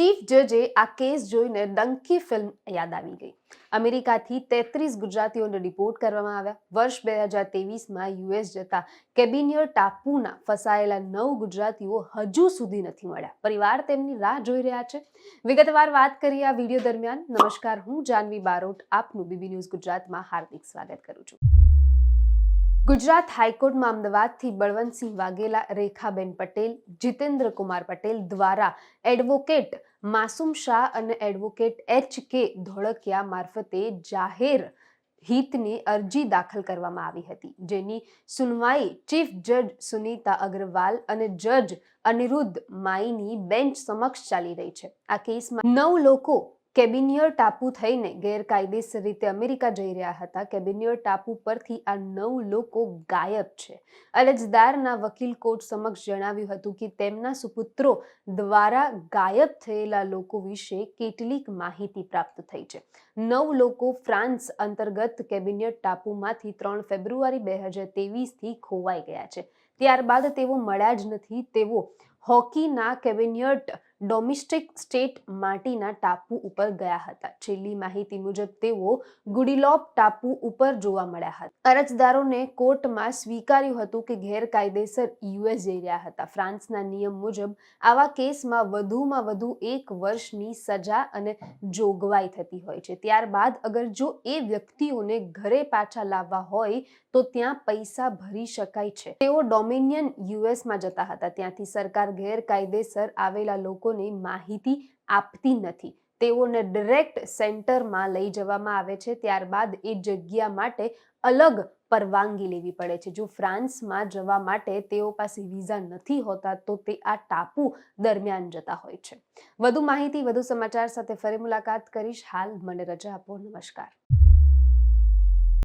Chief જજે આ case જોઈને ડંકી ફિલ્મ યાદ આવી ગઈ. અમેરિકાથી 33 ગુજરાતીઓને ડિપોર્ટ કરવામાં આવ્યા. વર્ષ 2023માં યુએસ જતા કેબિનિયર ટાપુના ફસાયેલા 9 ગુજરાતીઓ હજુ સુધી નથી મળ્યા. પરિવાર તેમની રાહ જોઈ રહ્યા છે. વિગતવાર વાત કરીએ આ વિડીયો દરમિયાન. નમસ્કાર, હું જાનવી બારોટ આપનું બીબી ન્યૂઝ ગુજરાતમાં હાર્દિક સ્વાગત કરું છું. ગુજરાત હાઈકોર્ટમાં અમદાવાદથી બળવંતસિંહ વાઘેલા, રેખાબેન પટેલ, જીતેન્દ્ર કુમાર પટેલ દ્વારા એડવોકેટ માસૂમ શાહ અને એડવોકેટ એચ.કે. ધોળકિયા મારફતે જાહેર હિતની અરજી દાખલ કરવામાં આવી હતી, જેની સુનવાઈ ચીફ જજ સુનીતા અગ્રવાલ અને જજ અનિરુદ્ધ માઈની બેન્ચ સમક્ષ ચાલી રહી છે. આ કેસમાં 9 લોકો કેબિનિયર ટાપુ થઈને ગેરકાયદેસર રીતે અમેરિકા જઈ રહ્યા હતા. કેબિનિયર ટાપુ પરથી આ 9 લોકો ગાયબ છે. અરજદારના વકીલ કોર્ટ સમક્ષ જણાવ્યું હતું કે તેમના સુપુત્રો દ્વારા ગાયબ થયેલા લોકો વિશે કેટલીક માહિતી પ્રાપ્ત થઈ છે. 9 લોકો ફ્રાન્સ અંતર્ગત કેબિનિયર ટાપુમાંથી 3 ફેબ્રુઆરી 2023થી ખોવાઈ ગયા છે. ત્યારબાદ તેઓ મળ્યા જ નથી. તેઓ હોકીના કેબિનિયટ ડોમેસ્ટિક સ્ટેટ માર્ટિના ટાપુ ઉપર ગયા હતા. છેલ્લી માહિતી મુજબ તેઓ ગુડીલોપ ટાપુ ઉપર જોવા મળ્યા હતા. અરજદારોને કોર્ટમાં સ્વીકાર્યું હતું કે ગેરકાયદેસર યુએસ જઈ રહ્યા હતા. ફ્રાન્સના નિયમ મુજબ આવા કેસમાં વધુમાં વધુ 1 વર્ષની સજા અને જોગવાઈ થતી હોય છે. ત્યારબાદ અગર જો એ વ્યક્તિઓને ઘરે પાછા લાવવા હોય તો ત્યાં પૈસા ભરી શકાય છે. તેઓ ડોમિનિયન યુએસમાં જતા હતા. ત્યાંથી સરકાર ગેરકાયદેસર આવેલા લોકોને માહિતી આપતી નથી. તેઓને ડિરેક્ટ સેન્ટરમાં લઈ જવામાં આવે છે. ત્યારબાદ એ જગ્યા માટે અલગ પરવાનગી લેવી પડે છે. જો ફ્રાન્સમાં જવા માટે તેઓ પાસે વિઝા નથી હોતા તો તે આ ટાપુ દરમિયાન જતા હોય છે. વધુ માહિતી, વધુ સમાચાર સાથે ફરી મુલાકાત કરીશ. હાલ મને રજા આપો. નમસ્કાર.